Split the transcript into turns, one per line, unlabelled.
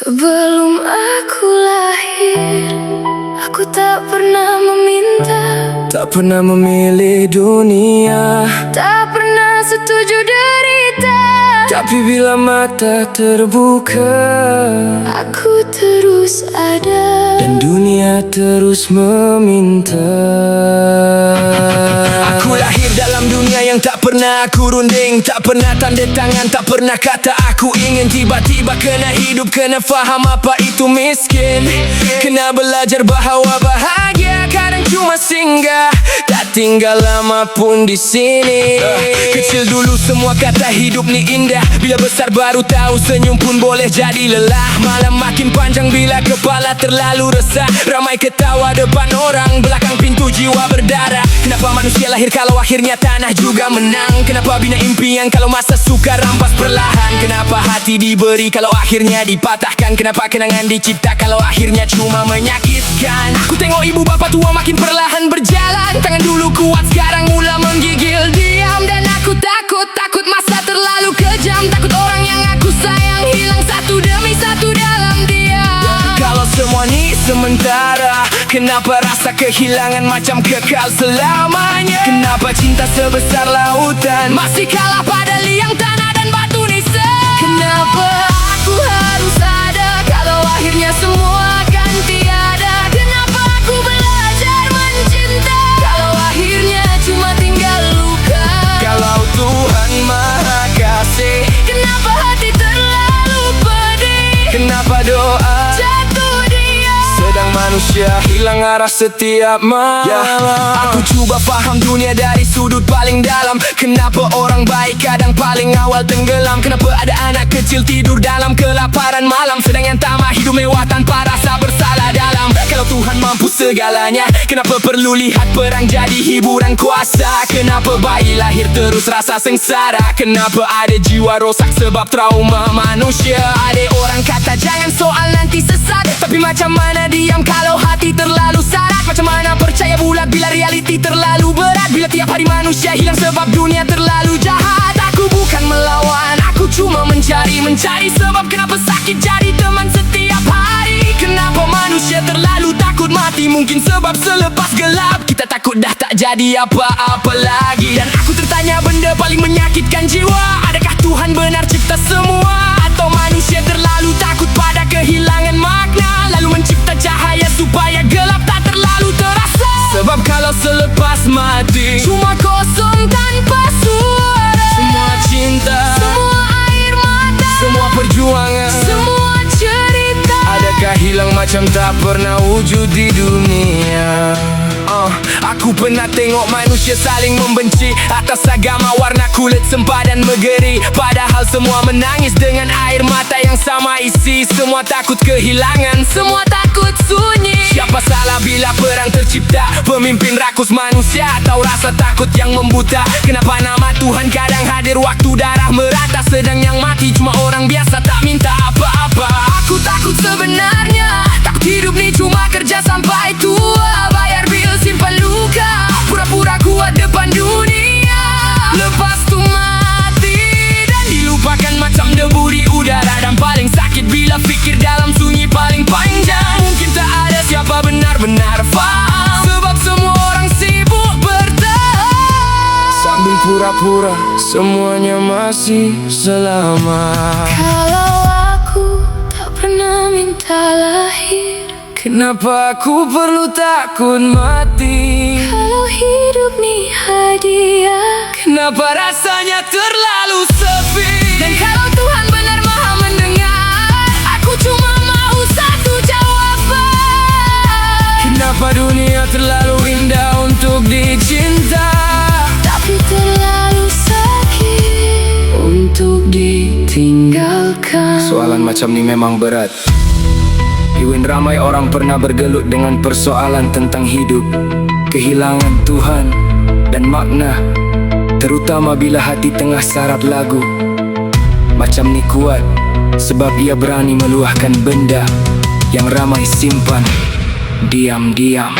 Sebelum aku lahir, aku tak pernah meminta,
tak pernah memilih dunia,
tak pernah setuju derita.
tapi bila mata terbuka,
aku terus ada
dan dunia terus meminta. Aku lahir dalam dunia yang tak pernah aku runding, tak pernah tanda tangan, tak pernah kata aku ingin. Tiba-tiba kena hidup, kena faham apa itu miskin, kena belajar bahawa bahagia kadang cuma singgah, tak tinggal lama pun di sini. Kecil dulu semua kata hidup ni indah, bila besar baru tahu senyum pun boleh jadi lelah. Malam makin panjang bila kepala terlalu resah, ramai ketawa depan orang, belakang pintu jiwa berdarah. Kenapa manusia lahir kalau akhirnya tanah juga menang? Kenapa bina impian kalau masa suka rampas perlahan? Kenapa hati diberi kalau akhirnya dipatahkan? Kenapa kenangan dicipta kalau akhirnya cuma menyakitkan? Aku tengok ibu bapa tua makin perlahan berjalan, tangan dulu kuat sekarang mula menggigil diam. Dan aku takut masa terlalu kejam, takut orang yang aku sayang hilang satu demi satu dalam diam. Kalau semua ni sementara, kenapa rasa kehilangan macam kekal selamanya? Kenapa cinta sebesar lautan masih kalah pada liang tanah dan batu nisan? Kenapa aku harus ada kalau akhirnya semua akan tiada? Kenapa aku belajar mencinta kalau akhirnya cuma tinggal luka? Kalau Tuhan Maha Kasih, kenapa hati terlalu pedih? Kenapa doa jatuh diam, sedang manusia hilang arah setiap malam? Aku cuba faham dunia dari sudut paling dalam. Kenapa orang baik kadang paling awal tenggelam? Kenapa ada anak kecil tidur dalam kelaparan malam, sedang yang tamak hidup mewah tanpa rasa bersalah dalam? Kalau Tuhan mampu segalanya, kenapa perlu lihat perang jadi hiburan kuasa? Kenapa bayi lahir terus rasa sengsara? Kenapa ada jiwa rosak sebab trauma manusia? Ada orang kata jangan soal nanti sesat, tapi macam mana diam kalau hati terlalu syarat? Macam mana percaya bulat bila realiti terlalu berat? Bila tiap hari manusia hilang sebab dunia terlalu jahat. Aku bukan melawan, aku cuma mencari sebab kenapa sakit jadi teman setiap hari. Kenapa manusia terlalu takut mati? Mungkin sebab selepas gelap kita takut dah tak jadi apa-apa lagi. Dan aku tertanya benda paling menyakitkan jiwa, adakah Tuhan benar cipta semua? Atau manusia terlalu takut pada kehilangan makna, lalu mencipta cahaya supaya gelap tak terlalu terasa? Sebab kalau selepas mati cuma kosong tanpa suara, semua cinta, semua air mata, semua perjuangan, semua cerita, adakah hilang macam tak pernah wujud di dunia? Aku pernah tengok manusia saling membenci atas agama, warna kulit, sempadan megeri. Padahal semua menangis dengan air mata yang sama isi. Semua takut kehilangan, semua takut sunyi. Siapa salah bila perang tercipta? Pemimpin rakus manusia atau rasa takut yang membuta? Kenapa nama Tuhan kadang hadir waktu darah merata, sedang yang mati cuma orang biasa tak minta apa-apa? Aku takut sebenarnya, takut hidup ni cuma kerja sampai tua, bayar bil simpan luka, pura-pura kuat depan dunia, lepas tu mati dan dilupakan macam debu di udara. Dan paling sakit bila fikir dalam sunyi paling panjang, mungkin tak ada siapa benar-benar faham, sebab semua orang sibuk bertahan, sambil pura-pura semuanya masih selamat.
Kalau aku tak pernah minta lahir,
kenapa aku perlu takut mati?
kalau hidup ni hadiah,
Kenapa rasanya terlalu sepi?
dan kalau Tuhan benar maha mendengar, aku cuma mau satu jawaban.
Kenapa dunia terlalu indah untuk dicinta,
Tapi terlalu sakit
untuk ditinggalkan?
tinggalkan.
Soalan macam ni memang berat. Iwin, ramai orang pernah bergelut dengan persoalan tentang hidup, kehilangan Tuhan dan makna, terutama bila hati tengah sarat lagu. Macam ni kuat sebab ia berani meluahkan benda yang ramai simpan diam-diam.